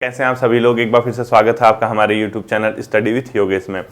कैसे हैं आप सभी लोग। एक बार फिर से स्वागत है आपका हमारे YouTube channel study with Yogesh में।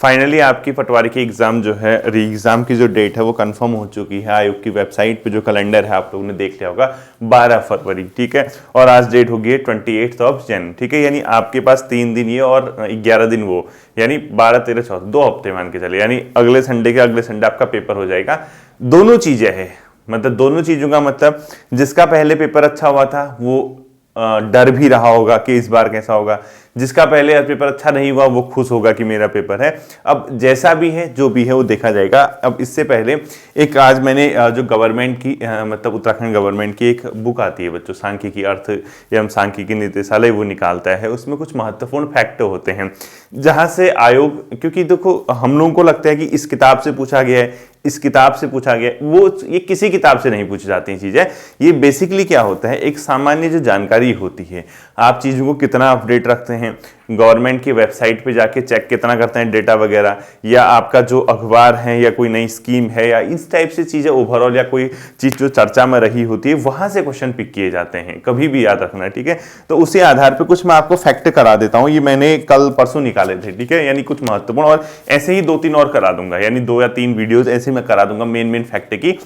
फाइनली आपकी पटवारी की एग्ज़ाम जो है री एग्ज़ाम की जो डेट है वो कंफर्म हो चुकी है। आयोग की वेबसाइट पे जो कैलेंडर है आप लोगों ने देख लिया होगा 12 फरवरी, ठीक है। और आज डेट होगी 28 जनवरी, ठीक है। यानी आपके पास 3 दिन ये और 11 दिन वो, यानी 12, 13, 14, 2 हफ्ते मान के चले, यानी अगले संडे के अगले संडे आपका पेपर हो जाएगा। दोनों चीज़ें हैं, मतलब दोनों चीज़ों का मतलब जिसका पहले पेपर अच्छा हुआ था वो डर भी रहा होगा कि इस बार कैसा होगा, जिसका पहले पेपर अच्छा नहीं हुआ वो खुश होगा कि मेरा पेपर है। अब जैसा भी है जो भी है वो देखा जाएगा। अब इससे पहले एक आज मैंने जो गवर्नमेंट की मतलब उत्तराखंड गवर्नमेंट की एक बुक आती है बच्चों, सांख्यिकी अर्थ एवं सांख्यिकी निदेशालय वो निकालता है। उसमें कुछ महत्वपूर्ण फैक्ट होते हैं जहां से आयोग, क्योंकि देखो हम लोगों को लगता है कि इस किताब से पूछा गया है, इस किताब से पूछा गया, वो ये किसी किताब से नहीं पूछी जाती चीजें। ये बेसिकली क्या होता है, एक सामान्य जो जानकारी होती है, आप चीजों को कितना अपडेट रखते हैं, गवर्नमेंट की वेबसाइट पे जाके चेक कितना करते हैं डेटा वगैरह, या आपका जो अखबार है या कोई नई स्कीम है या इस टाइप से चीजें ओवरऑल, या कोई चीज जो चर्चा में रही होती है वहां से क्वेश्चन पिक किए जाते हैं, कभी भी याद रखना, ठीक है। तो उसी आधार पर कुछ मैं आपको फैक्ट करा देता हूं, ये मैंने कल परसों निकाले थे, ठीक है। यानी कुछ महत्वपूर्ण, और ऐसे ही 2-3 और करा दूंगा, यानी 2 या 3 वीडियोज ऐसे मैं करा दूंगा मेन फैक्ट की,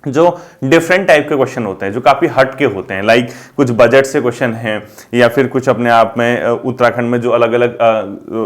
जो डिफरेंट टाइप के क्वेश्चन होते हैं, जो काफी हट के होते हैं। लाइक कुछ बजट से क्वेश्चन हैं, या फिर कुछ अपने आप में उत्तराखंड में जो अलग अलग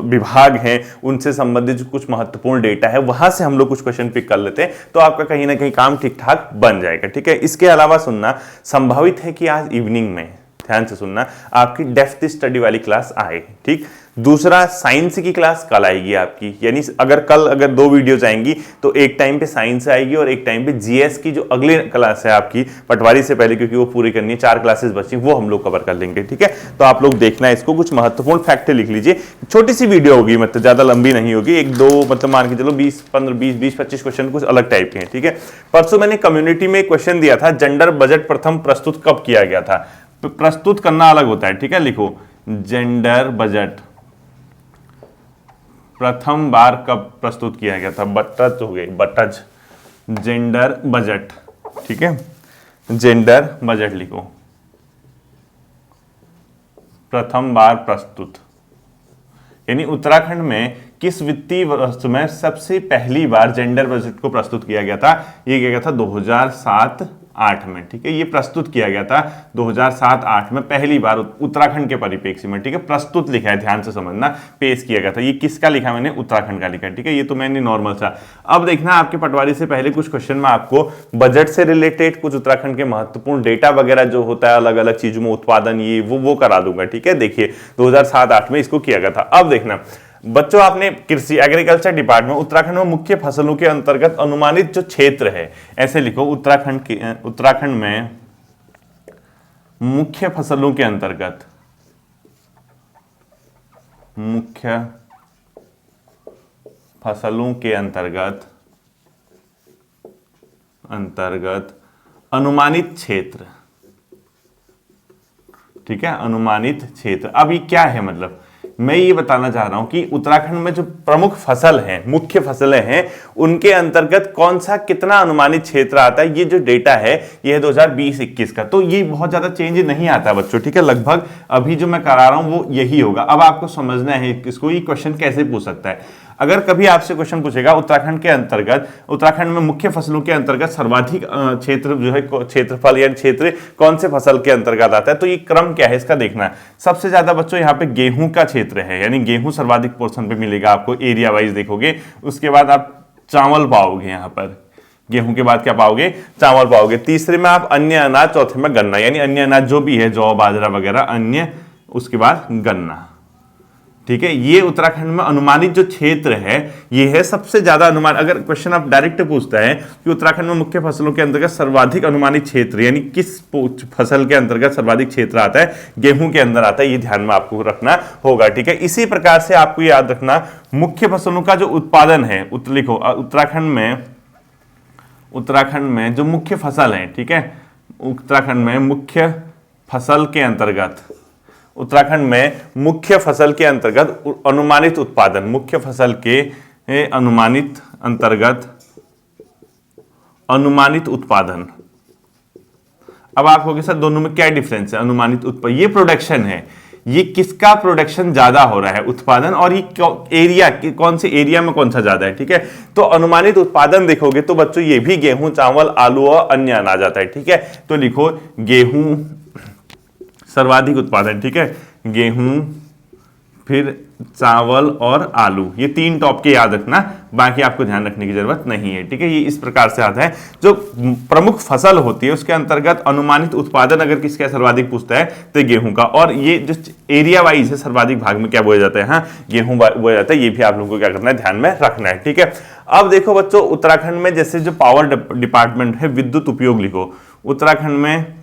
विभाग हैं उनसे संबंधित कुछ महत्वपूर्ण डेटा है, वहां से हम लोग कुछ क्वेश्चन पिक कर लेते हैं, तो आपका कहीं ना कहीं काम ठीक ठाक बन जाएगा, ठीक है। इसके अलावा सुनना संभावित है कि आज इवनिंग में, ध्यान से सुनना, आपकी डेप्थ स्टडी वाली क्लास आए, ठीक। दूसरा, साइंस की क्लास कल आएगी आपकी, यानी अगर 2 वीडियोज आएंगी तो एक टाइम पे साइंस आएगी और एक टाइम पे जीएस की जो अगली क्लास है आपकी पटवारी से पहले, क्योंकि वो पूरी करनी है, 4 क्लासेस बची, वो हम लोग कवर कर लेंगे, ठीक है। तो आप लोग देखना है इसको, कुछ महत्वपूर्ण फैक्ट लिख लीजिए। छोटी सी वीडियो होगी, मतलब ज्यादा लंबी नहीं होगी, 1-2 मतलब मान के चलो 20-25 क्वेश्चन कुछ अलग टाइप के हैं, ठीक है। परसों मैंने कम्युनिटी में क्वेश्चन दिया था, जेंडर बजट प्रथम प्रस्तुत कब किया गया था। प्रस्तुत करना अलग होता है, ठीक है। लिखो जेंडर बजट प्रथम बार कब प्रस्तुत किया गया था, बटज हो गई, बटज, जेंडर बजट, ठीक है। जेंडर बजट लिखो, प्रथम बार प्रस्तुत, यानी उत्तराखंड में किस वित्तीय वर्ष में सबसे पहली बार जेंडर बजट को प्रस्तुत किया गया था। ये किया गया था 2007-08 में, ठीक है। ये प्रस्तुत किया गया था 2007-08 में पहली बार उत्तराखंड के परिप्रेक्ष्य में, ठीक है। प्रस्तुत लिखा है, ध्यान से समझना, पेश किया गया था। ये किसका लिखा मैंने, उत्तराखंड का लिखा, ठीक है। ये तो मैंने नॉर्मल सा। अब देखना आपके पटवारी से पहले कुछ क्वेश्चन में आपको बजट से रिलेटेड कुछ उत्तराखंड के महत्वपूर्ण डेटा वगैरह जो होता है अलग अलग चीजों में, उत्पादन, ये वो करा दूंगा, ठीक है। देखिए 2007-08 में इसको किया गया था। अब देखना बच्चों, आपने कृषि एग्रीकल्चर डिपार्टमेंट उत्तराखंड में मुख्य फसलों के अंतर्गत अनुमानित जो क्षेत्र है, ऐसे लिखो, उत्तराखंड में मुख्य फसलों के अंतर्गत, मुख्य फसलों के अंतर्गत अनुमानित क्षेत्र, ठीक है, अनुमानित क्षेत्र। अब ये क्या है, मतलब मैं ये बताना चाह रहा हूं कि उत्तराखंड में जो प्रमुख फसल हैं, मुख्य फसलें हैं, उनके अंतर्गत कौन सा कितना अनुमानित क्षेत्र आता है। ये जो डेटा है ये है 2020-21 का, तो ये बहुत ज्यादा चेंज नहीं आता बच्चों, ठीक है। लगभग अभी जो मैं करा रहा हूं वो यही होगा। अब आपको समझना है इसको, ये क्वेश्चन कैसे पूछ सकता है। अगर कभी आपसे क्वेश्चन पूछेगा उत्तराखंड के अंतर्गत, उत्तराखंड में मुख्य फसलों के अंतर्गत सर्वाधिक क्षेत्र जो है, क्षेत्रफल या क्षेत्र कौन से फसल के अंतर्गत आता है, तो ये क्रम क्या है इसका देखना है। सबसे ज्यादा बच्चों यहाँ पे गेहूं का क्षेत्र है, यानी गेहूं सर्वाधिक पोर्शन पे मिलेगा आपको, एरिया वाइज देखोगे। उसके बाद आप चावल पाओगे, यहाँ पर गेहूं के बाद क्या पाओगे, चावल पाओगे। तीसरे में आप अन्य अनाज, चौथे में गन्ना, यानी अन्य अनाज जो भी है, जौ, बाजरा वगैरह, अन्य, उसके बाद गन्ना, ठीक है। ये उत्तराखंड में अनुमानित जो क्षेत्र है ये है सबसे ज्यादा अनुमान। अगर क्वेश्चन आप डायरेक्ट पूछता है कि उत्तराखंड में मुख्य फसलों के अंतर्गत सर्वाधिक अनुमानित क्षेत्र, यानी किस फसल के अंतर्गत सर्वाधिक क्षेत्र आता है, गेहूं के अंदर आता है, ये ध्यान में आपको रखना होगा, ठीक है। इसी प्रकार से आपको याद रखना, मुख्य फसलों का जो उत्पादन है, लिखो, उत्तराखंड में जो मुख्य फसल है, ठीक है, उत्तराखंड में मुख्य फसल के अंतर्गत, उत्तराखंड में मुख्य फसल के अंतर्गत अनुमानित उत्पादन, मुख्य फसल के अनुमानित अंतर्गत अनुमानित उत्पादन। अब आप कहोगे सर दोनों में क्या डिफरेंस है, अनुमानित उत्पादन, ये प्रोडक्शन है, ये किसका प्रोडक्शन ज्यादा हो रहा है, उत्पादन, और ये एरिया, कौन से एरिया में कौन सा ज्यादा है, ठीक है। तो अनुमानित उत्पादन देखोगे तो बच्चों ये भी गेहूं, चावल, आलू और अन्य अनाज आता है, ठीक है। तो लिखो गेहूं सर्वाधिक उत्पादन, ठीक है, गेहूं, फिर चावल और आलू, ये 3 टॉप के याद रखना, बाकी आपको ध्यान रखने की जरूरत नहीं है, ठीक है। ये इस प्रकार से आता है। जो प्रमुख फसल होती है उसके अंतर्गत अनुमानित उत्पादन अगर किसका सर्वाधिक पूछता है तो गेहूं का, और ये जो एरिया वाइज है सर्वाधिक भाग में क्या बोया जाता है, हाँ गेहूं बोया जाता है। ये भी आप लोगों को क्या करना है, ध्यान में रखना है, ठीक है। अब देखो बच्चों, उत्तराखंड में जैसे जो पावर डिपार्टमेंट है, विद्युत उपयोग लिखो। उत्तराखंड में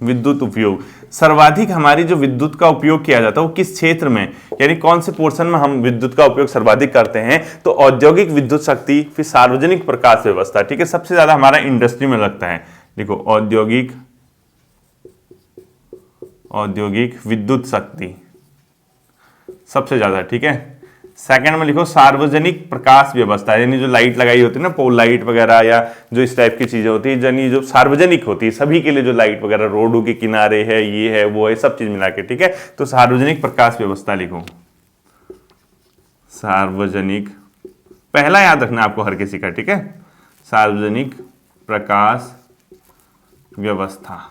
विद्युत उपयोग, सर्वाधिक हमारी जो विद्युत का उपयोग किया जाता है वो किस क्षेत्र में, यानी कौन से पोर्शन में हम विद्युत का उपयोग सर्वाधिक करते हैं, तो औद्योगिक विद्युत शक्ति, फिर सार्वजनिक प्रकाश व्यवस्था, ठीक है। सबसे ज्यादा हमारा इंडस्ट्री में लगता है, देखो औद्योगिक विद्युत शक्ति सबसे ज्यादा, ठीक है। सेकंड में लिखो सार्वजनिक प्रकाश व्यवस्था, यानी जो लाइट लगाई होती है ना, पोल लाइट वगैरह या जो इस टाइप की चीजें होती है, यानी जो सार्वजनिक होती है सभी के लिए, जो लाइट वगैरह रोडों के किनारे है, ये है वो है, सब चीज मिला के, ठीक है। तो सार्वजनिक प्रकाश व्यवस्था लिखो, सार्वजनिक, पहला याद रखना आपको हर किसी का, ठीक है, सार्वजनिक प्रकाश व्यवस्था,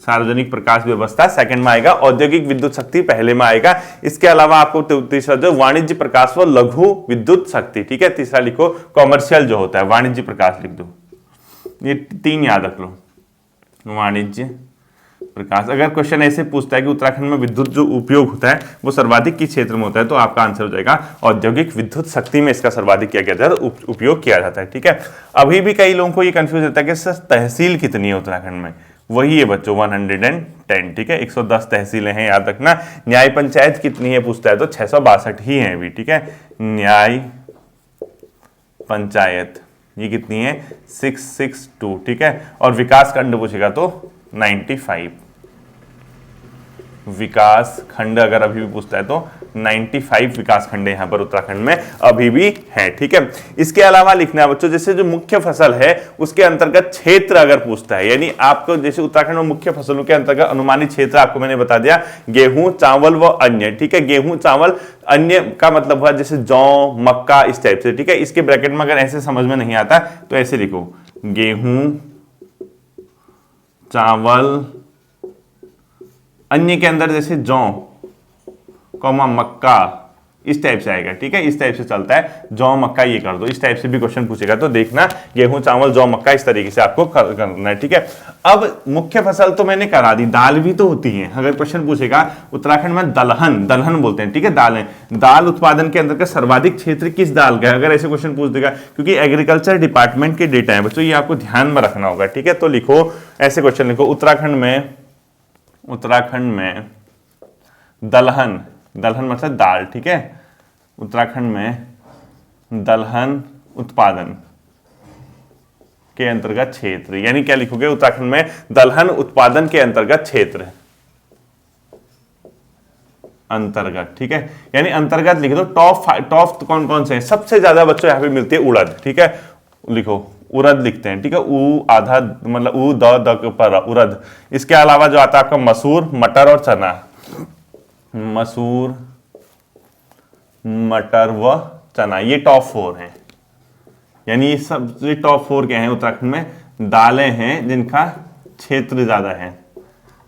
सार्वजनिक प्रकाश व्यवस्था सेकंड में आएगा, औद्योगिक विद्युत शक्ति पहले में आएगा। इसके अलावा आपको तीसरा जो वाणिज्य प्रकाश व लघु विद्युत शक्ति, ठीक है। तीसरा लिखो कॉमर्शियल जो होता है, वाणिज्य प्रकाश लिख दो, ये 3 याद रख लो, वाणिज्य प्रकाश। अगर क्वेश्चन ऐसे पूछता है कि उत्तराखंड में विद्युत जो उपयोग होता है वो सर्वाधिक किस क्षेत्र में होता है, तो आपका आंसर हो जाएगा औद्योगिक विद्युत शक्ति में इसका सर्वाधिक क्या किया जाता है, उपयोग किया जाता है, ठीक है। अभी भी कई लोगों को ये कंफ्यूज रहता है कि सर तहसील कितनी है उत्तराखंड में, वही है बच्चों 110, ठीक है। 110 तहसीलें हैं, याद रखना। न्याय पंचायत कितनी है पूछता है तो 662 ही है अभी, ठीक है। न्याय पंचायत ये कितनी है, 662, ठीक है। और विकास खंड पूछेगा तो 95, विकास खंड अगर अभी भी पूछता है तो 95 विकास खंड यहाँ पर उत्तराखंड में अभी भी है, ठीक है। इसके अलावा लिखना है बच्चों, जैसे जो मुख्य फसल है उसके अंतर्गत क्षेत्र अगर पूछता है, यानी आपको जैसे उत्तराखंड में मुख्य फसलों के अंतर्गत अनुमानित क्षेत्र आपको मैंने बता दिया, गेहूं, चावल व अन्य, ठीक है। गेहूं, चावल, अन्य का मतलब हुआ जैसे जौ, मक्का, इस टाइप से, ठीक है। इसके ब्रैकेट में अगर ऐसे समझ में नहीं आता तो ऐसे लिखो, गेहूं, चावल, अन्य के अंदर जैसे जौ, कॉमा मक्का, इस टाइप से आएगा, ठीक है। इस टाइप से चलता है, जौ मक्का ये कर दो, इस टाइप से भी क्वेश्चन पूछेगा तो देखना, गेहूं, चावल, जौ, मक्का, इस तरीके से आपको करना है, ठीक है। अब मुख्य फसल तो मैंने करा दी, दाल भी तो होती है। अगर क्वेश्चन पूछेगा उत्तराखंड में दलहन बोलते हैं, ठीक है, दाल उत्पादन के अंतर्गत सर्वाधिक क्षेत्र किस दाल का है, अगर ऐसे क्वेश्चन पूछ देगा, क्योंकि एग्रीकल्चर डिपार्टमेंट के डेटा है बच्चों, ये आपको ध्यान में रखना होगा, ठीक है। तो लिखो, ऐसे क्वेश्चन लिखो, उत्तराखंड में दलहन मतलब दाल, ठीक है। उत्तराखंड में दलहन उत्पादन के अंतर्गत क्षेत्र, यानी क्या लिखोगे, उत्तराखंड में दलहन उत्पादन के अंतर्गत क्षेत्र, अंतर्गत, ठीक है। यानी अंतर्गत लिख दो। टॉप कौन कौन से हैं, सबसे ज्यादा बच्चों यहां पे मिलती है उड़द, ठीक है, लिखो उड़द लिखते हैं, ठीक है। ऊ आधा मतलब ऊ द पर उड़द। इसके अलावा जो आता है आपका मसूर, मटर और चना, मसूर, मटर व चना, ये टॉप 4 हैं। यानी ये सब टॉप 4 क्या हैं उत्तराखंड में, दालें हैं जिनका क्षेत्र ज्यादा है,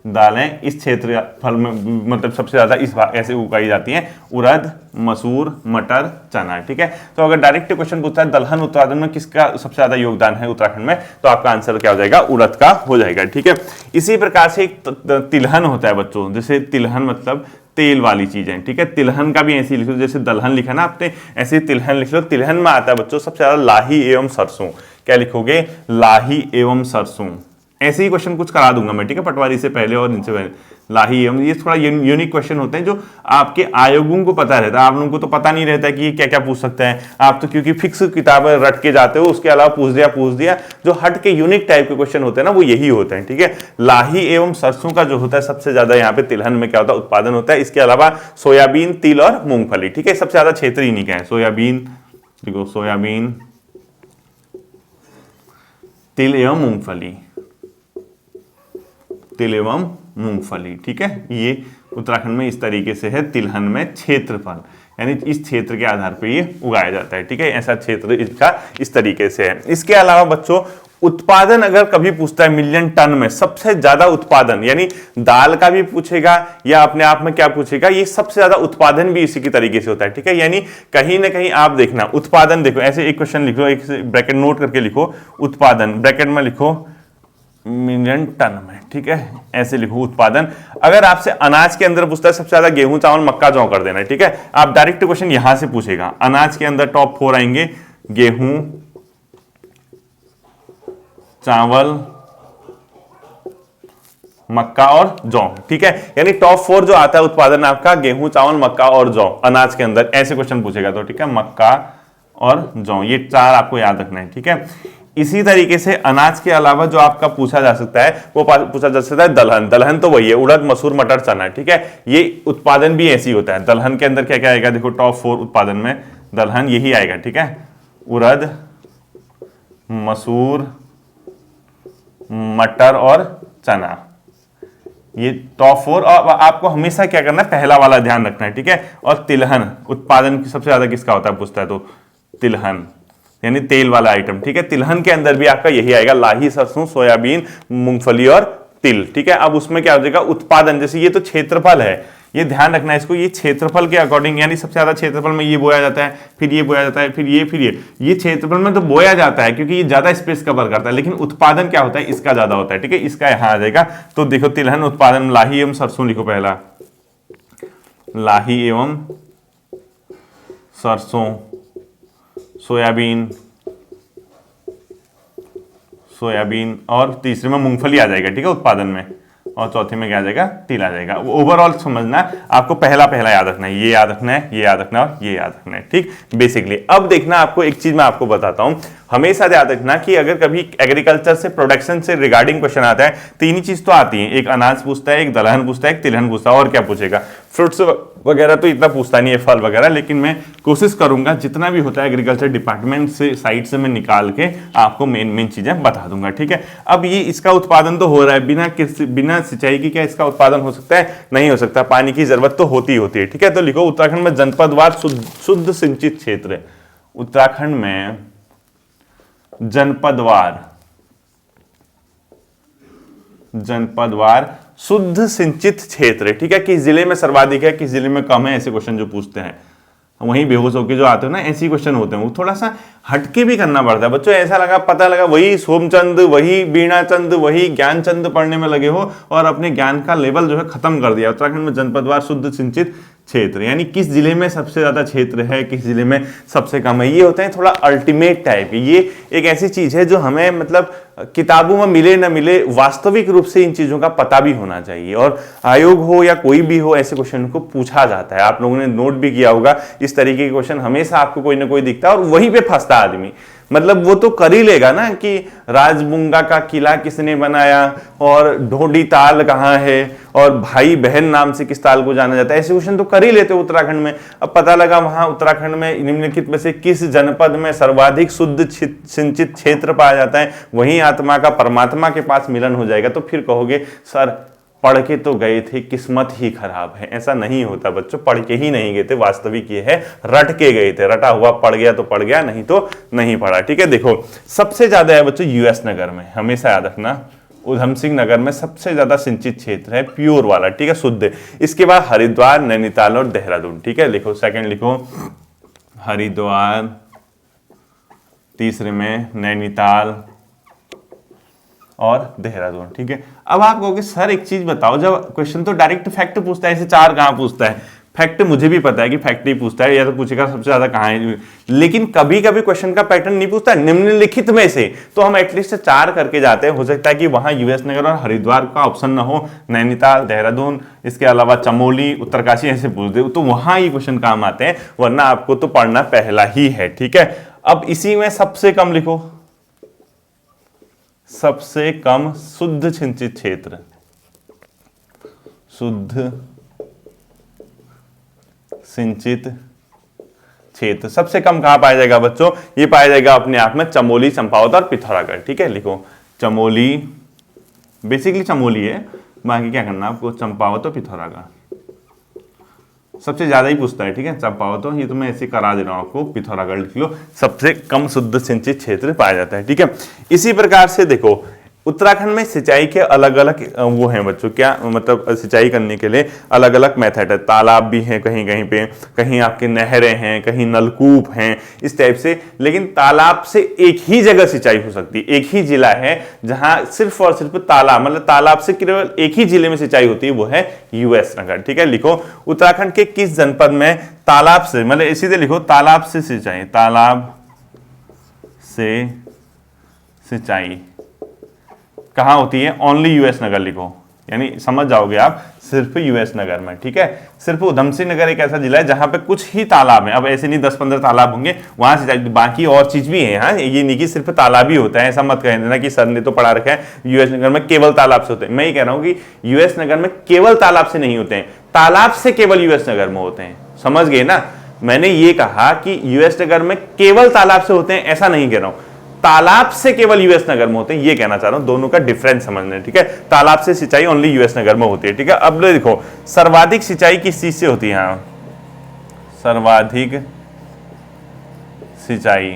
दालें इस क्षेत्र फल में मतलब सबसे ज्यादा इस भाग ऐसे उगाई जाती हैं, उड़द, मसूर, मटर, चना, ठीक है। तो अगर डायरेक्ट क्वेश्चन पूछता है दलहन उत्पादन में किसका सबसे ज्यादा योगदान है उत्तराखंड में, तो आपका आंसर क्या हो जाएगा, उड़द का हो जाएगा, ठीक है। इसी प्रकार से एक तिलहन होता है बच्चों, जैसे तिलहन मतलब तेल वाली चीजें, ठीक है। तिलहन का भी ऐसे लिख लो, जैसे दलहन लिखा ना आपने, ऐसे तिलहन लिख लो। तिलहन में आता है बच्चों सबसे ज्यादा लाही एवं सरसों, क्या लिखोगे, लाही एवं सरसों। ऐसे ही क्वेश्चन कुछ करा दूंगा मैं, ठीक है, पटवारी से पहले और इनसे पहले, लाही एवं, ये थोड़ा यूनिक क्वेश्चन होते हैं जो आपके आयोगों को पता रहता है, आप लोगों को तो पता नहीं रहता कि ये क्या क्या पूछ सकते हैं। आप तो क्योंकि फिक्स किताबें रट के जाते हो, उसके अलावा पूछ दिया। जो हट के यूनिक टाइप के क्वेश्चन होते हैं ना, वो यही होते हैं, ठीक है। लाही एवं सरसों का जो होता है सबसे ज्यादा यहाँ पे तिलहन में क्या होता है, उत्पादन होता है। इसके अलावा सोयाबीन, तिल और मूंगफली, ठीक है, सबसे ज्यादा क्षेत्र इन्हीं का है। सोयाबीन, देखो सोयाबीन, तिल एवं मूंगफली, तिल एवं मूंगफली। ठीक है, ये उत्तराखंड में इस तरीके से है। तिलहन में क्षेत्रफल यानी इस क्षेत्र के आधार पर ये उगाया जाता है। ठीक है, ऐसा क्षेत्र इसका इस तरीके से है। इसके अलावा बच्चों उत्पादन अगर कभी पूछता है मिलियन टन में सबसे ज्यादा उत्पादन, यानी दाल का भी पूछेगा या अपने आप में क्या पूछेगा, ये सबसे ज्यादा उत्पादन भी इसी की तरीके से होता है। ठीक है, यानी कहीं ना कहीं आप देखना उत्पादन, देखो ऐसे एक क्वेश्चन लिखो, एक ब्रैकेट नोट करके लिखो, उत्पादन ब्रैकेट में लिखो मिलियन टन में। ठीक है, ऐसे लिखो उत्पादन। अगर आपसे अनाज के अंदर पूछता है सबसे ज्यादा गेहूं चावल मक्का जौ कर देना। ठीक है, आप डायरेक्ट क्वेश्चन यहां से पूछेगा। अनाज के अंदर टॉप 4 आएंगे गेहूं, चावल, मक्का और जौ। ठीक है, यानी टॉप 4 जो आता है उत्पादन आपका गेहूं चावल मक्का और जौ अनाज के अंदर, ऐसे क्वेश्चन पूछेगा। तो ठीक है, मक्का और जौ, ये 4 आपको याद रखना है। ठीक है, इसी तरीके से अनाज के अलावा जो आपका पूछा जा सकता है वो पूछा जा सकता है दलहन। दलहन तो वही है उड़द मसूर मटर चना। ठीक है, ये उत्पादन भी ऐसी होता है। दलहन के अंदर क्या क्या आएगा, देखो टॉप 4 उत्पादन में दलहन यही आएगा। ठीक है, उड़द मसूर मटर और चना, ये टॉप 4। और आपको हमेशा क्या करना है, पहला वाला ध्यान रखना है। ठीक है, और तिलहन उत्पादन सबसे ज्यादा किसका होता है पूछता है तो तिलहन, यानी तेल वाला आइटम। ठीक है, तिलहन के अंदर भी आपका यही आएगा, लाही सरसों सोयाबीन मूंगफली और तिल। ठीक है, अब उसमें क्या हो जाएगा उत्पादन, जैसे ये तो क्षेत्रफल है, ये ध्यान रखना है इसको, ये क्षेत्रफल के अकॉर्डिंग, यानी सबसे ज्यादा क्षेत्रफल में ये बोया जाता है, फिर ये बोया जाता है, फिर ये क्षेत्रफल में तो बोया जाता है क्योंकि ये ज्यादा स्पेस कवर करता है, लेकिन उत्पादन क्या होता है इसका ज्यादा होता है। ठीक है, इसका यहां आ जाएगा। तो देखो तिलहन उत्पादन लाही एवं सरसों लिखो, पहला लाही एवं सरसों, सोयाबीन और तीसरे में मूंगफली आ जाएगा। ठीक है, उत्पादन में, और चौथे में क्या आ जाएगा, तिल आ जाएगा। ओवरऑल समझना, आपको पहला पहला याद रखना है, ये याद रखना है, ये याद रखना है और ये याद रखना है। ठीक, बेसिकली। अब देखना आपको एक चीज मैं आपको बताता हूं, हमेशा याद रखना कि अगर कभी एग्रीकल्चर से प्रोडक्शन से रिगार्डिंग क्वेश्चन आता है, तीन ही चीज तो आती है, एक अनाज पूछता है, एक दलहन पूछता है, एक तिलहन पूछता है, और क्या पूछेगा, फ्रूट्स वगैरह तो इतना पूछता नहीं है, फल वगैरह, लेकिन मैं कोशिश करूंगा जितना भी होता है एग्रीकल्चर डिपार्टमेंट से साइट से मैं निकाल के आपको मेन चीजें बता दूंगा। ठीक है, अब ये इसका उत्पादन तो हो रहा है, बिना सिंचाई की क्या इसका उत्पादन हो सकता है, नहीं हो सकता, पानी की जरूरत तो होती है। ठीक है, तो लिखो उत्तराखंड में जनपदवार शुद्ध सिंचित क्षेत्र, उत्तराखंड में जनपदवार शुद्ध सिंचित क्षेत्र। ठीक है, किस जिले में सर्वाधिक है, किस जिले में कम है, ऐसे क्वेश्चन जो पूछते हैं, वहीं बेहोश होकर जो आते हो ना, ऐसे क्वेश्चन होते हैं, वो थोड़ा सा हटके भी करना पड़ता है बच्चों। ऐसा लगा, पता लगा वही सोमचंद, वही बीणाचंद, वही ज्ञानचंद पढ़ने में लगे हो और अपने ज्ञान का लेवल जो है खत्म कर दिया। उत्तराखंड में जनपदवार शुद्ध सिंचित क्षेत्र, यानी किस जिले में सबसे ज्यादा क्षेत्र है, किस जिले में सबसे कम है, ये होते हैं थोड़ा अल्टीमेट टाइप। ये एक ऐसी चीज है जो हमें मतलब किताबों में मिले ना मिले, वास्तविक रूप से इन चीजों का पता भी होना चाहिए, और आयोग हो या कोई भी हो ऐसे क्वेश्चन को पूछा जाता है। आप लोगों ने नोट भी किया होगा, इस तरीके के क्वेश्चन हमेशा आपको कोई ना कोई दिखता है और वहीं पे फंसता आदमी। मतलब वो तो कर ही लेगा ना कि राजबुंगा का किला किसने बनाया, और ढोडी ताल कहाँ है, और भाई बहन नाम से किस ताल को जाना जाता है, ऐसे क्वेश्चन तो कर ही लेते उत्तराखंड में। अब पता लगा वहां उत्तराखंड में निम्नलिखित में से किस जनपद में सर्वाधिक शुद्ध सिंचित क्षेत्र पाया जाता है, वहीं आत्मा का परमात्मा के पास मिलन हो जाएगा, तो फिर कहोगे सर पढ़ के तो गए थे, किस्मत ही खराब है। ऐसा नहीं होता बच्चों, पढ़ के ही नहीं गए थे, वास्तविक ये है रट के गए थे। रटा हुआ पढ़ गया तो पढ़ गया, नहीं तो नहीं पढ़ा। ठीक है, देखो सबसे ज्यादा है बच्चों यूएस नगर में, हमेशा याद रखना, उधम सिंह नगर में सबसे ज्यादा सिंचित क्षेत्र है, प्योर वाला। ठीक है, शुद्ध। इसके बाद हरिद्वार, नैनीताल और देहरादून। ठीक है, लिखो सेकंड लिखो हरिद्वार, तीसरे में नैनीताल और देहरादून। ठीक है, अब आप कहोगे सर एक चीज बताओ, जब क्वेश्चन तो डायरेक्ट फैक्ट पूछता है, ऐसे 4 कहां पूछता है, फैक्ट मुझे भी पता है कि फैक्ट ही पूछता है, या तो पूछेगा सबसे ज्यादा कहां है, लेकिन कभी कभी क्वेश्चन का पैटर्न नहीं पूछता निम्नलिखित में से, तो हम एटलीस्ट 4 करके जाते हैं। हो सकता है कि वहां यूएस नगर और हरिद्वार का ऑप्शन ना हो, नैनीताल, देहरादून, इसके अलावा चमोली, उत्तरकाशी ऐसे पूछ दे, तो वहां ये क्वेश्चन काम आते हैं, वरना आपको तो पढ़ना पहला ही है। ठीक है, अब इसी में सबसे कम लिखो, सबसे कम शुद्ध सिंचित क्षेत्र, शुद्ध सिंचित क्षेत्र सबसे कम कहां पाया जाएगा बच्चों, ये पाया जाएगा अपने आप में चमोली, चंपावत और पिथौरागढ़। ठीक है, लिखो चमोली, बेसिकली चमोली है, बाकी क्या करना आपको, चंपावत और पिथौरागढ़ सबसे ज्यादा ही पूछता है, ठीक है। चंपावत, ये तो मैं ऐसे करा दे रहा हूं आपको, पिथौरागढ़ लिख लो, सबसे कम शुद्ध सिंचित क्षेत्र पाया जाता है, ठीक है। इसी प्रकार से देखो उत्तराखंड में सिंचाई के अलग अलग वो हैं बच्चों, क्या मतलब सिंचाई करने के लिए अलग अलग मेथड है। तालाब भी हैं कहीं कहीं पे, कहीं आपके नहरें हैं, कहीं नलकूप हैं, इस टाइप से। लेकिन तालाब से एक ही जगह सिंचाई हो सकती है, एक ही जिला है जहां सिर्फ और सिर्फ तालाब, मतलब तालाब से केवल एक ही जिले में सिंचाई होती है, वो है यूएस नगर, ठीक है। लिखो उत्तराखंड के किस जनपद में तालाब से, मतलब सीधे लिखो तालाब से सिंचाई, तालाब से सिंचाई कहां होती है, ओनली यूएस नगर लिखो, यानी समझ जाओगे आप, सिर्फ यूएस नगर में, ठीक है। सिर्फ उधमसिंह नगर एक ऐसा जिला है जहां पे कुछ ही तालाब है, अब ऐसे नहीं 10-15 तालाब होंगे वहां से, बाकी और चीज भी है। हाँ, ये नहीं कि सिर्फ तालाब ही होता है, ऐसा मत कह देना कि सर ने तो पढ़ा रखा है यूएस नगर में केवल तालाब से होते हैं। मैं ये कह रहा हूं कि यूएस नगर में केवल तालाब से नहीं होते हैं, तालाब से केवल यूएस नगर में होते हैं, समझ गए ना। मैंने ये कहा कि यूएस नगर में केवल तालाब से होते हैं, ऐसा नहीं कह रहा हूं, तालाब से केवल यूएस नगर में होते हैं, ये कहना चाह रहा हूं। दोनों का डिफरेंस समझना है, ठीक है। तालाब से सिंचाई ओनली यूएस नगर में होती है, ठीक है। अब देखो सर्वाधिक सिंचाई किस चीज से होती है, हाँ सर्वाधिक सिंचाई,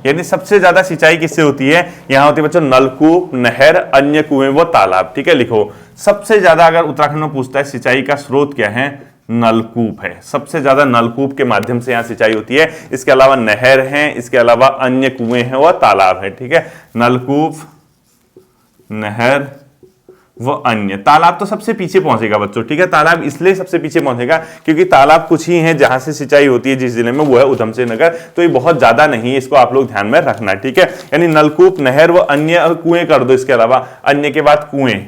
यानी सबसे ज्यादा सिंचाई किससे होती है, यहां होती है बच्चों नलकूप, नहर, अन्य कुएं व तालाब, ठीक है। लिखो सबसे ज्यादा अगर उत्तराखंड में पूछता है सिंचाई का स्रोत क्या है, नलकूप है, सबसे ज्यादा नलकूप के माध्यम से यहां सिंचाई होती है। इसके अलावा नहर है, इसके अलावा अन्य कुएं हैं व तालाब है, ठीक है। नलकूप, नहर वो अन्य, तालाब तो सबसे पीछे पहुंचेगा बच्चों, ठीक है। तालाब इसलिए सबसे पीछे पहुंचेगा क्योंकि तालाब कुछ ही हैं जहां से सिंचाई होती है जिस जिले में, वो है उधमसिंह नगर, तो ये बहुत ज्यादा नहीं है, इसको आप लोग ध्यान में रखना, ठीक है। यानी नलकूप, नहर व अन्य कुएं कर दो, इसके अलावा अन्य के बाद कुएं,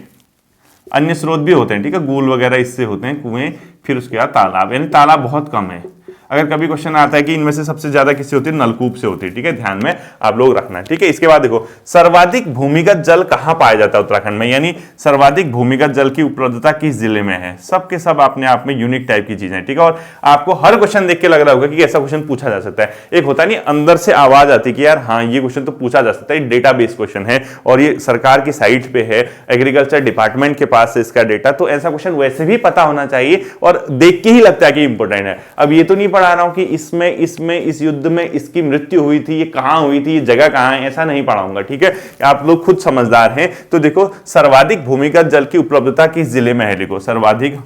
अन्य स्रोत भी होते हैं, ठीक है, गूल वगैरह इससे होते हैं कुएं, फिर उसके बाद तालाब, यानी तालाब बहुत कम है। अगर कभी क्वेश्चन आता है कि इनमें से सबसे ज्यादा किससे होती है, नलकूप से होती है, ठीक है, ध्यान में आप लोग रखना, ठीक है। इसके बाद देखो सर्वाधिक भूमिगत जल कहां पाया जाता है उत्तराखंड में, यानी सर्वाधिक भूमिगत जल की उपलब्धता किस जिले में है। सबके सब अपने आप में यूनिक टाइप की चीजें, ठीक है। और आपको हर क्वेश्चन देख के लग रहा होगा कि ऐसा क्वेश्चन पूछा जा सकता है, एक होता नहीं अंदर से आवाज आती कि यार हाँ ये क्वेश्चन तो पूछा जा सकता है, डेटा बेस्ड क्वेश्चन है और ये सरकार की साइट पे है, एग्रीकल्चर डिपार्टमेंट के पास है इसका डेटा, तो ऐसा क्वेश्चन वैसे भी पता होना चाहिए और देख के ही लगता है कि इंपॉर्टेंट है। अब ये तो नहीं पढ़ा रहा हूं कि इसमें इस युद्ध में इसकी मृत्यु हुई थी, ये कहां हुई थी, ये जगह कहां है, ऐसा नहीं पढ़ाऊंगा, ठीक है। आप लोग खुद समझदार हैं। तो देखो सर्वाधिक भूमिगत जल की उपलब्धता किस जिले में है, लिखो सर्वाधिक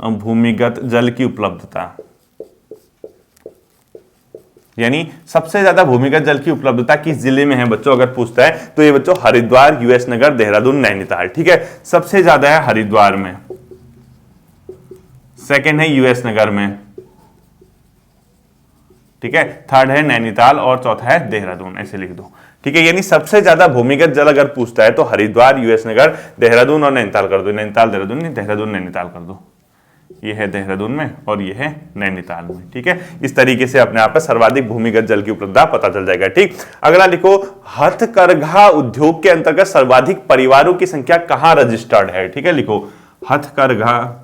भूमिगत जल की उपलब्धता, यानी सबसे ज्यादा भूमिगत जल की उपलब्धता किस जिले में है बच्चों, अगर पूछता है तो ये बच्चों हरिद्वार, यूएस नगर, देहरादून, नैनीताल, ठीक है। सबसे ज्यादा है हरिद्वार में, सेकंड है यूएस नगर में, ठीक है, थर्ड है नैनीताल और चौथा है देहरादून, ऐसे लिख दो, ठीक है। यानी सबसे ज्यादा भूमिगत जल अगर पूछता है तो हरिद्वार, यूएस नगर, देहरादून और नैनीताल कर दो, नैनीताल देहरादून नहीं, देहरादून नैनीताल कर दो, ये है देहरादून में और ये है नैनीताल में, ठीक है। इस तरीके से अपने आप में सर्वाधिक भूमिगत जल की उपलब्धता पता चल जाएगा, ठीक। अगला लिखो हथकरघा उद्योग के अंतर्गत सर्वाधिक परिवारों की संख्या कहां रजिस्टर्ड है, ठीक है। लिखो हथकरघा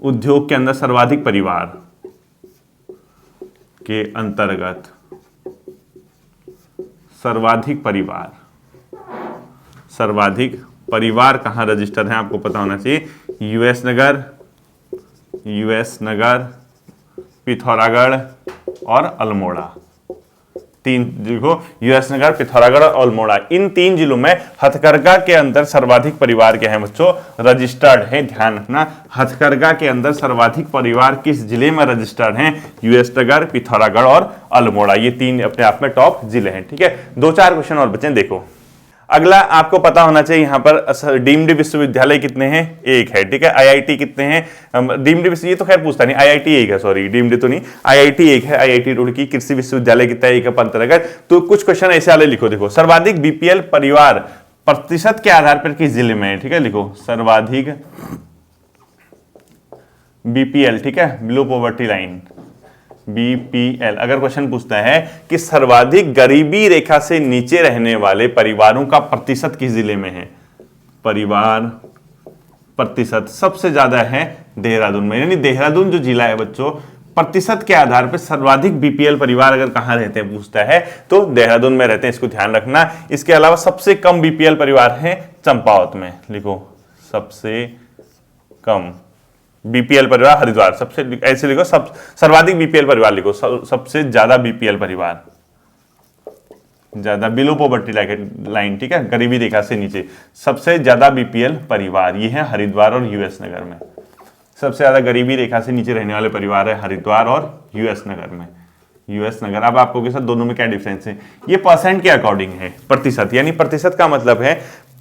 उद्योग के अंदर सर्वाधिक परिवार के अंतर्गत सर्वाधिक परिवार कहां रजिस्टर है, आपको पता होना चाहिए, यूएस नगर, पिथौरागढ़ और अल्मोड़ा, तीन देखो यूएस नगर, पिथौरागढ़ और अल्मोड़ा, इन तीन जिलों में हथकरघा के अंदर सर्वाधिक परिवार क्या है बच्चों, रजिस्टर्ड है। ध्यान रखना हथकरघा के अंदर सर्वाधिक परिवार किस जिले में रजिस्टर्ड हैं, यूएस नगर, पिथौरागढ़ और अल्मोड़ा, ये तीन अपने आप में टॉप जिले हैं, ठीक है। 2-4 क्वेश्चन और बचे, देखो अगला आपको पता होना चाहिए यहां पर डीम्ड विश्वविद्यालय कितने हैं, एक है, ठीक है। आईआईटी कितने हैं, डीम्ड विश्व, ये तो खैर पूछता नहीं, आईआईटी एक है, सॉरी डीम्ड तो नहीं, आईआईटी एक है, आईआईटी रुड़की। कृषि विश्वविद्यालय कितना है, एक है, पंतनगर। तो कुछ क्वेश्चन ऐसे वाले लिखो, देखो सर्वाधिक बीपीएल परिवार प्रतिशत के आधार पर किस जिले में है, ठीक है। लिखो सर्वाधिक बीपीएल, ठीक है, बिलो पॉवर्टी लाइन, बीपीएल। अगर क्वेश्चन पूछता है कि सर्वाधिक गरीबी रेखा से नीचे रहने वाले परिवारों का प्रतिशत किस जिले में है, परिवार प्रतिशत सबसे ज्यादा है देहरादून में, यानी देहरादून जो जिला है बच्चों प्रतिशत के आधार पर सर्वाधिक बीपीएल परिवार अगर कहां रहते हैं पूछता है तो देहरादून में रहते हैं, इसको ध्यान रखना। इसके अलावा सबसे कम बीपीएल परिवार है चंपावत में, लिखो सबसे कम बीपीएल परिवार हरिद्वार, सबसे ऐसे लिखो सर्वाधिक बीपीएल परिवार लिखो, सबसे ज्यादा बीपीएल परिवार, ज्यादा बिलो पॉवर्टी लाइन, ठीक है, गरीबी रेखा से नीचे सबसे ज्यादा बीपीएल परिवार ये है हरिद्वार और यूएस नगर में। सबसे ज्यादा गरीबी रेखा से नीचे रहने वाले परिवार है हरिद्वार और यूएस नगर में, यूएस नगर। अब आपको के साथ दोनों में क्या डिफरेंस है, ये परसेंट के अकॉर्डिंग है, प्रतिशत, यानी प्रतिशत का मतलब है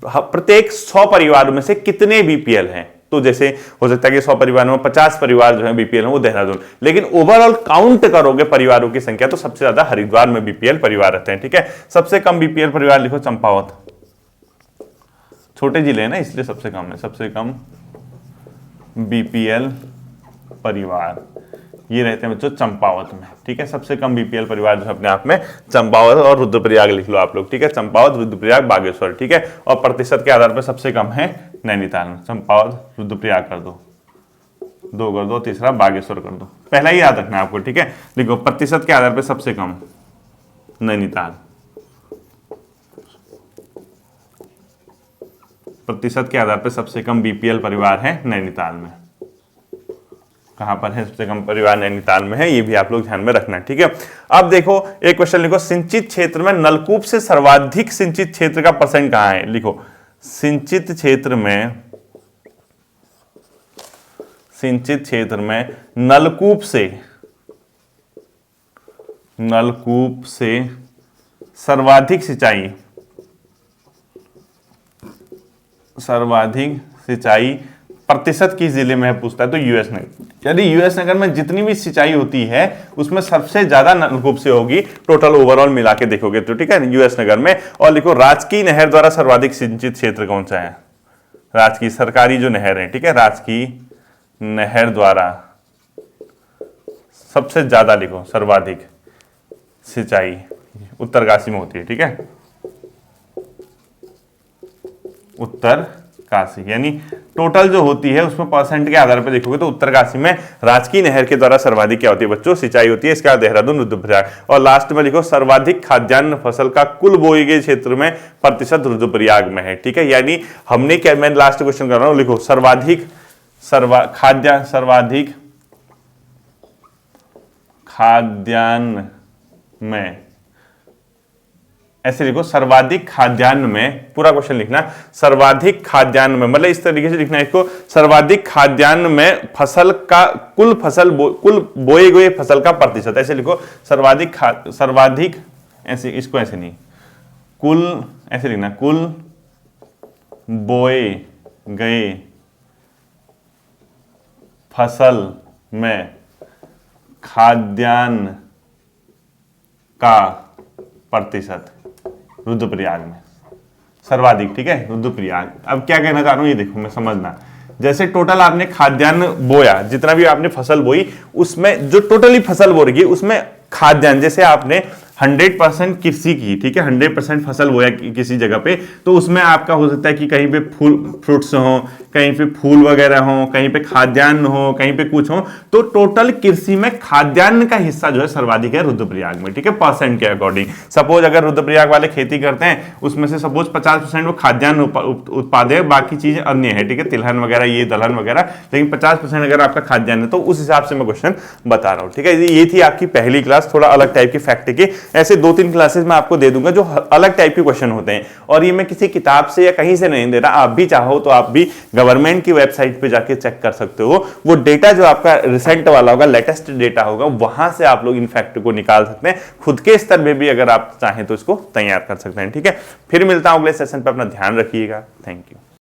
प्रत्येक 100 परिवारों में से कितने बीपीएल हैं। तो जैसे हो सकता है कि 100 परिवारों में 50 परिवार जो है बीपीएल है वो देहरादून, लेकिन ओवरऑल काउंट करोगे परिवारों की संख्या तो सबसे ज्यादा हरिद्वार में बीपीएल परिवार रहते हैं, ठीक है। सबसे कम बीपीएल परिवार लिखो चंपावत, छोटे जिले हैं ना इसलिए सबसे कम है, सबसे कम बीपीएल परिवार ये रहते हैं बच्चों चंपावत में, ठीक है। सबसे कम बीपीएल परिवार जो अपने आप में चंपावत और रुद्रप्रयाग लिख लो आप लोग, ठीक है, चंपावत, रुद्रप्रयाग, बागेश्वर, ठीक है। और प्रतिशत के आधार पर सबसे कम है नैनीताल में, चंपावत, रुद्रप्रयाग कर दो, 2 कर दो, तीसरा बागेश्वर कर दो, पहला ही याद रखना आपको, ठीक है। लिखो प्रतिशत के आधार पर सबसे कम नैनीताल, प्रतिशत के आधार पर सबसे कम बीपीएल परिवार है नैनीताल में। कहां पर है सबसे कम परिवार, नैनीताल में है, ये भी आप लोग ध्यान में रखना, ठीक है। अब देखो एक क्वेश्चन लिखो, सिंचित क्षेत्र में नलकूप से सर्वाधिक सिंचित क्षेत्र का परसेंट कहां है। लिखो सिंचित क्षेत्र में नलकूप से सर्वाधिक सिंचाई प्रतिशत किस जिले में है पूछता है तो यूएस नगर। यदि यूएस नगर में जितनी भी सिंचाई होती है उसमें सबसे ज्यादा नलकूप से होगी, टोटल ओवरऑल मिला के देखोगे तो, ठीक है, यूएस नगर में। और लिखो राजकीय नहर द्वारा सर्वाधिक सिंचित क्षेत्र कौन सा है, राजकीय सरकारी जो नहर है, ठीक है, राजकीय नहर द्वारा सबसे ज्यादा लिखो सर्वाधिक सिंचाई उत्तरकाशी में होती है, ठीक है, उत्तरकाशी, यानी टोटल जो होती है उसमें परसेंट के आधार पर देखोगे तो उत्तरकाशी में राजकीय नहर के द्वारा सर्वाधिक क्या होती है बच्चों, सिंचाई होती है। इसके बाद देहरादून, रुद्रप्रयाग, और लास्ट में लिखो सर्वाधिक खाद्यान्न फसल का कुल बोए गए क्षेत्र में प्रतिशत रुद्रप्रयाग में है, ठीक है। यानी हमने क्या, मैं लास्ट क्वेश्चन कर रहा हूं, लिखो सर्वाधिक खाद्यान्न में, ऐसे लिखो सर्वाधिक खाद्यान्न में, पूरा क्वेश्चन लिखना, सर्वाधिक खाद्यान्न में, मतलब इस तरीके से लिखना है इसको, सर्वाधिक खाद्यान्न में फसल का कुल बोए गए फसल का प्रतिशत, ऐसे लिखो सर्वाधिक ऐसे, इसको ऐसे नहीं, कुल ऐसे लिखना, कुल बोए गए फसल में खाद्यान्न का प्रतिशत रुद्रप्रयाग में सर्वाधिक, ठीक है, रुद्रप्रयाग। अब क्या कहना चाह रहा हूं ये देखो, मैं समझना, जैसे टोटल आपने खाद्यान्न बोया, जितना भी आपने फसल बोई उसमें जो टोटली फसल बो रही है उसमें खाद्यान्न, जैसे आपने 100% कृषि की, ठीक है, 100% फसल बोया किसी जगह पे, तो उसमें आपका हो सकता है कि कहीं पे फ्रूट्स हो, कहीं पे फूल वगैरह हो, कहीं पे खाद्यान्न हो, कहीं पे कुछ हो, तो टोटल कृषि में खाद्यान्न का हिस्सा जो है सर्वाधिक है रुद्रप्रयाग में, ठीक है, परसेंट के अकॉर्डिंग। सपोज अगर रुद्रप्रयाग वाले खेती करते हैं उसमें से सपोज 50% वो खाद्यान्न उत्पाद है, बाकी चीजें अन्य है, ठीक है, तिलहन वगैरह, ये दलहन वगैरह, लेकिन 50% अगर आपका खाद्यान्न है तो उस हिसाब से मैं क्वेश्चन बता रहा हूँ, ठीक है। ये थी आपकी पहली क्लास, थोड़ा अलग टाइप की फैक्ट की। ऐसे 2-3 क्लासेस मैं आपको दे दूंगा जो अलग टाइप के क्वेश्चन होते हैं, और ये मैं किसी किताब से या कहीं से नहीं दे रहा, आप भी चाहो तो आप भी गवर्नमेंट की वेबसाइट पे जाके चेक कर सकते हो। वो डेटा जो आपका रिसेंट वाला होगा, लेटेस्ट डेटा होगा, वहां से आप लोग इन फैक्ट को निकाल सकते हैं। खुद के स्तर में भी अगर आप चाहें तो इसको तैयार कर सकते हैं, ठीक है। फिर मिलता हूं अगले सेशन पे, अपना ध्यान रखिएगा, थैंक यू।